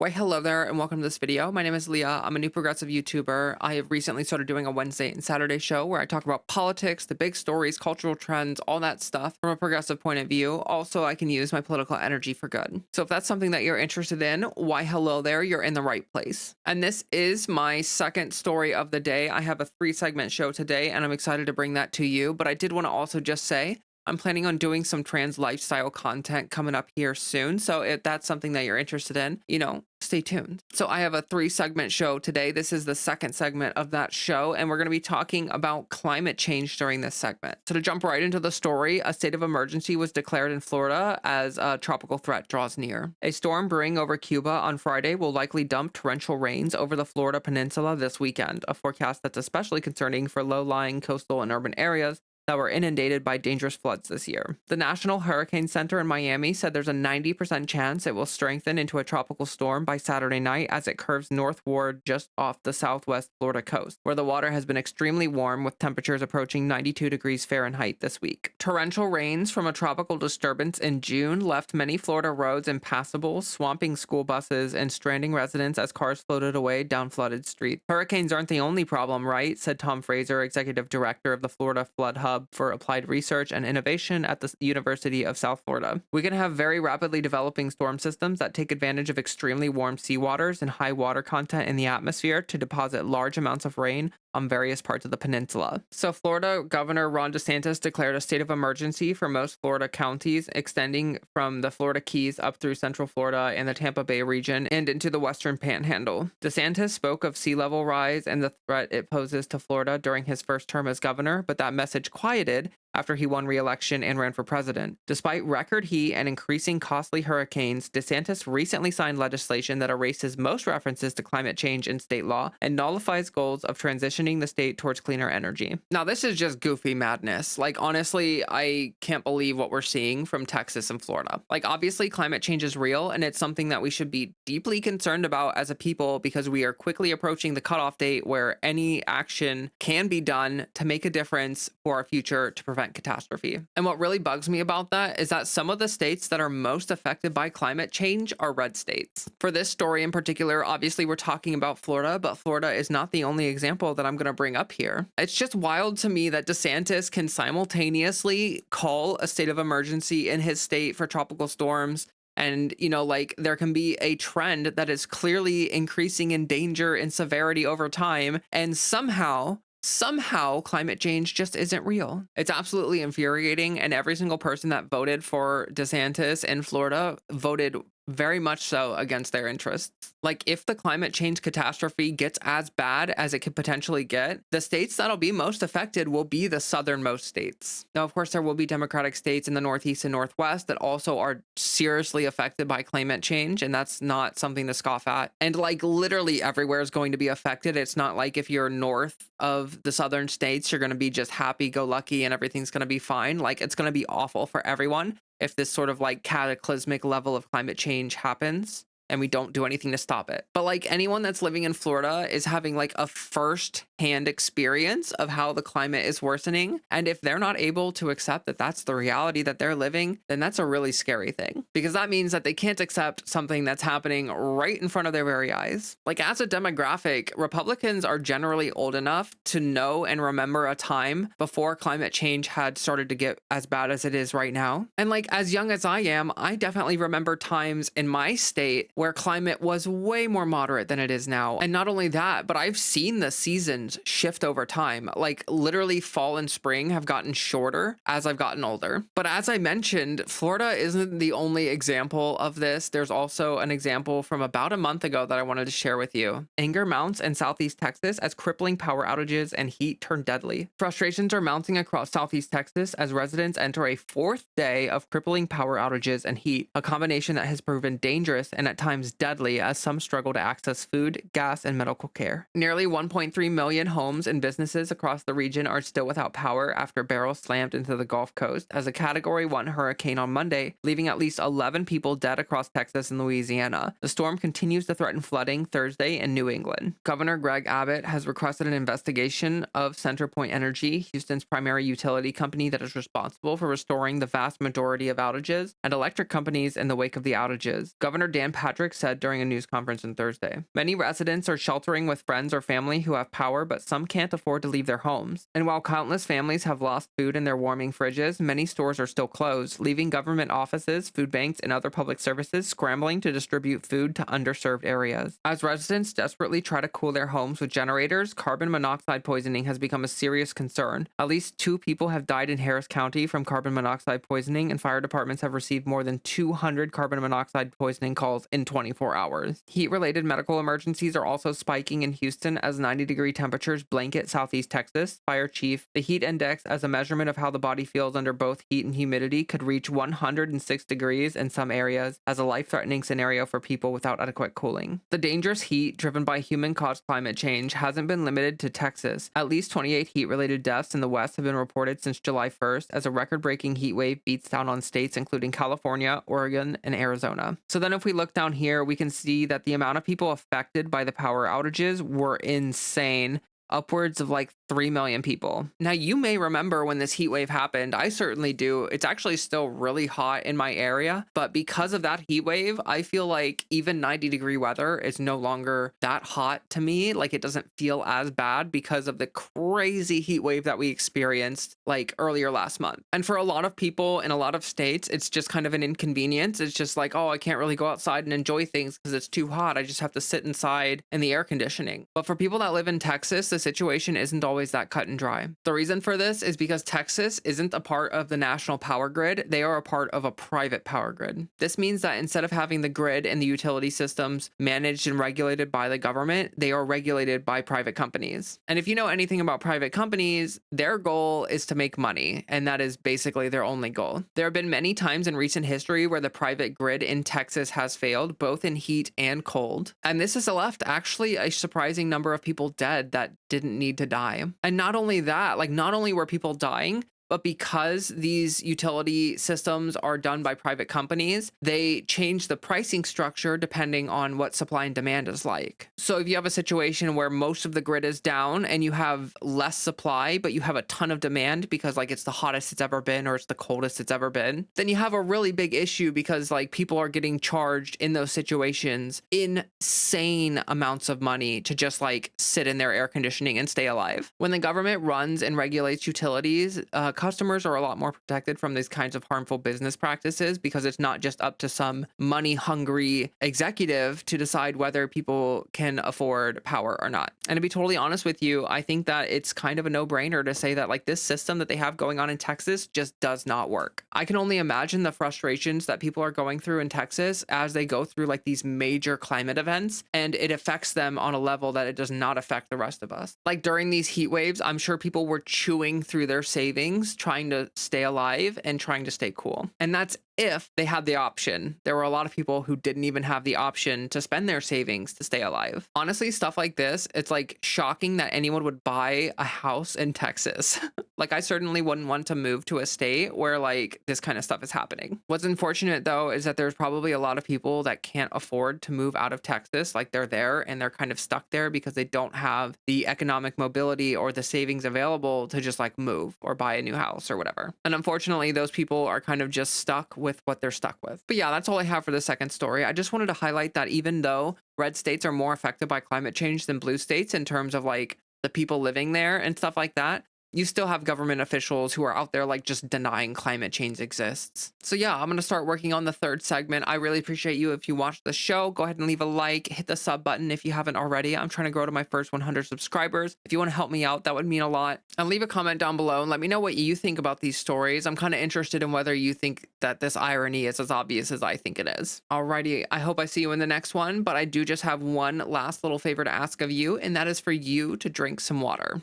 Why, hello there, and welcome to this video. My name is Leah. I'm a new progressive YouTuber. I have recently started doing a Wednesday and Saturday show where I talk about politics, the big stories, cultural trends, all that stuff from a progressive point of view. Also, I can use my political energy for good. So if that's something that you're interested in, why, hello there, you're in the right place. And this is my second story of the day. I have a 3-segment show today, and I'm excited to bring that to you. But I did want to also just say, I'm planning on doing some trans lifestyle content coming up here soon. So if that's something that you're interested in, stay tuned. So I have a 3-segment show today. This is the second segment of that show, and we're going to be talking about climate change during this segment. So to jump right into the story, a state of emergency was declared in Florida as a tropical threat draws near. A storm brewing over Cuba on Friday will likely dump torrential rains over the Florida peninsula this weekend, a forecast that's especially concerning for low-lying coastal and urban areas that were inundated by dangerous floods this year. The National Hurricane Center in Miami said there's a 90% chance it will strengthen into a tropical storm by Saturday night as it curves northward just off the southwest Florida coast, where the water has been extremely warm with temperatures approaching 92 degrees Fahrenheit this week. Torrential rains from a tropical disturbance in June left many Florida roads impassable, swamping school buses and stranding residents as cars floated away down flooded streets. Hurricanes aren't the only problem, right? Said Tom Fraser, executive director of the Florida Flood Hub for Applied Research and Innovation at the University of South Florida. We can have very rapidly developing storm systems that take advantage of extremely warm seawaters and high water content in the atmosphere to deposit large amounts of rain on various parts of the peninsula. So Florida Governor Ron DeSantis declared a state of emergency for most Florida counties, extending from the Florida Keys up through Central Florida and the Tampa Bay region and into the Western Panhandle. DeSantis spoke of sea level rise and the threat it poses to Florida during his first term as governor, but that message quieted after he won re-election and ran for president. Despite record heat and increasing costly hurricanes, DeSantis recently signed legislation that erases most references to climate change in state law and nullifies goals of transitioning the state towards cleaner energy. Now, this is just goofy madness. Like, honestly, I can't believe what we're seeing from Texas and Florida. Like, obviously, climate change is real, and it's something that we should be deeply concerned about as a people because we are quickly approaching the cutoff date where any action can be done to make a difference for our future to prevent catastrophe. And what really bugs me about that is that some of the states that are most affected by climate change are red states. For this story in particular, obviously we're talking about Florida, but Florida is not the only example that I'm going to bring up here. It's just wild to me that DeSantis can simultaneously call a state of emergency in his state for tropical storms. And, there can be a trend that is clearly increasing in danger and severity over time. And somehow climate change just isn't real. It's absolutely infuriating. And every single person that voted for DeSantis in Florida voted very much so against their interests. Like, if the climate change catastrophe gets as bad as it could potentially get, the states that'll be most affected will be the southernmost states. Now, of course, there will be Democratic states in the Northeast and Northwest that also are seriously affected by climate change, and that's not something to scoff at. And literally everywhere is going to be affected. It's not like if you're north of the southern states, you're going to be just happy-go-lucky and everything's going to be fine. Like, it's going to be awful for everyone if this sort of cataclysmic level of climate change happens and we don't do anything to stop it. But anyone that's living in Florida is having a first-hand experience of how the climate is worsening. And if they're not able to accept that that's the reality that they're living, then that's a really scary thing, because that means that they can't accept something that's happening right in front of their very eyes. As a demographic, Republicans are generally old enough to know and remember a time before climate change had started to get as bad as it is right now. And as young as I am, I definitely remember times in my state where climate was way more moderate than it is now. And not only that, but I've seen the seasons shift over time. Literally fall and spring have gotten shorter as I've gotten older. But as I mentioned, Florida isn't the only example of this. There's also an example from about a month ago that I wanted to share with you. Anger mounts in Southeast Texas as crippling power outages and heat turn deadly. Frustrations are mounting across Southeast Texas as residents enter a 4th day of crippling power outages and heat, a combination that has proven dangerous and at times deadly as some struggle to access food, gas, and medical care. Nearly 1.3 million homes and businesses across the region are still without power after barrels slammed into the Gulf Coast as a Category 1 hurricane on Monday, leaving at least 11 people dead across Texas and Louisiana. The storm continues to threaten flooding Thursday in New England. Governor Greg Abbott has requested an investigation of CenterPoint Energy, Houston's primary utility company that is responsible for restoring the vast majority of outages, and electric companies in the wake of the outages. Governor Dan Patrick Patrick said during a news conference on Thursday. Many residents are sheltering with friends or family who have power, but some can't afford to leave their homes. And while countless families have lost food in their warming fridges, many stores are still closed, leaving government offices, food banks, and other public services scrambling to distribute food to underserved areas. As residents desperately try to cool their homes with generators, carbon monoxide poisoning has become a serious concern. At least 2 people have died in Harris County from carbon monoxide poisoning, and fire departments have received more than 200 carbon monoxide poisoning calls in 24 hours. Heat-related medical emergencies are also spiking in Houston as 90-degree temperatures blanket southeast Texas. Fire chief, the heat index as a measurement of how the body feels under both heat and humidity could reach 106 degrees in some areas as a life-threatening scenario for people without adequate cooling. The dangerous heat driven by human-caused climate change hasn't been limited to Texas. At least 28 heat-related deaths in the West have been reported since July 1st as a record-breaking heat wave beats down on states including California, Oregon, and Arizona. So then if we look down here, we can see that the amount of people affected by the power outages were insane. Upwards of like 3 million people. Now, you may remember when this heat wave happened. I certainly do. It's actually still really hot in my area, but because of that heat wave, I feel like even 90-degree weather is no longer that hot to me. Like, it doesn't feel as bad because of the crazy heat wave that we experienced like earlier last month. And for a lot of people in a lot of states, it's just kind of an inconvenience. It's just like, oh, I can't really go outside and enjoy things because it's too hot. I just have to sit inside in the air conditioning. But for people that live in Texas, the situation isn't always that cut and dry. The reason for this is because Texas isn't a part of the national power grid. They are a part of a private power grid. This means that instead of having the grid and the utility systems managed and regulated by the government, they are regulated by private companies. And if you know anything about private companies, their goal is to make money, and that is basically their only goal. There have been many times in recent history where the private grid in Texas has failed, both in heat and cold. And this has left actually a surprising number of people dead that didn't need to die. And not only that, like not only were people dying, but because these utility systems are done by private companies, they change the pricing structure depending on what supply and demand is like. So if you have a situation where most of the grid is down and you have less supply, but you have a ton of demand because like it's the hottest it's ever been or it's the coldest it's ever been, then you have a really big issue because like people are getting charged in those situations insane amounts of money to just like sit in their air conditioning and stay alive. When the government runs and regulates utilities, customers are a lot more protected from these kinds of harmful business practices because it's not just up to some money hungry executive to decide whether people can afford power or not. And to be totally honest with you, I think that it's kind of a no-brainer to say that like this system that they have going on in Texas just does not work. I can only imagine the frustrations that people are going through in Texas as they go through like these major climate events, and it affects them on a level that it does not affect the rest of us. Like during these heat waves, I'm sure people were chewing through their savings trying to stay alive and trying to stay cool. And that's if they had the option. There were a lot of people who didn't even have the option to spend their savings to stay alive. Honestly, stuff like this, it's like shocking that anyone would buy a house in Texas. Like I certainly wouldn't want to move to a state where like this kind of stuff is happening. What's unfortunate though is that there's probably a lot of people that can't afford to move out of Texas. Like they're there and they're kind of stuck there because they don't have the economic mobility or the savings available to just like move or buy a new house or whatever. And unfortunately, those people are kind of just stuck with what they're stuck with. But yeah, that's all I have for the second story. I just wanted to highlight that even though red states are more affected by climate change than blue states in terms of like the people living there and stuff like that, you still have government officials who are out there like just denying climate change exists. So yeah, I'm going to start working on the third segment. I really appreciate you if you watched the show. Go ahead and leave a like, hit the sub button if you haven't already. I'm trying to grow to my first 100 subscribers. If you want to help me out, that would mean a lot. And leave a comment down below and let me know what you think about these stories. I'm kind of interested in whether you think that this irony is as obvious as I think it is. Alrighty, I hope I see you in the next one, but I do just have one last little favor to ask of you, and that is for you to drink some water.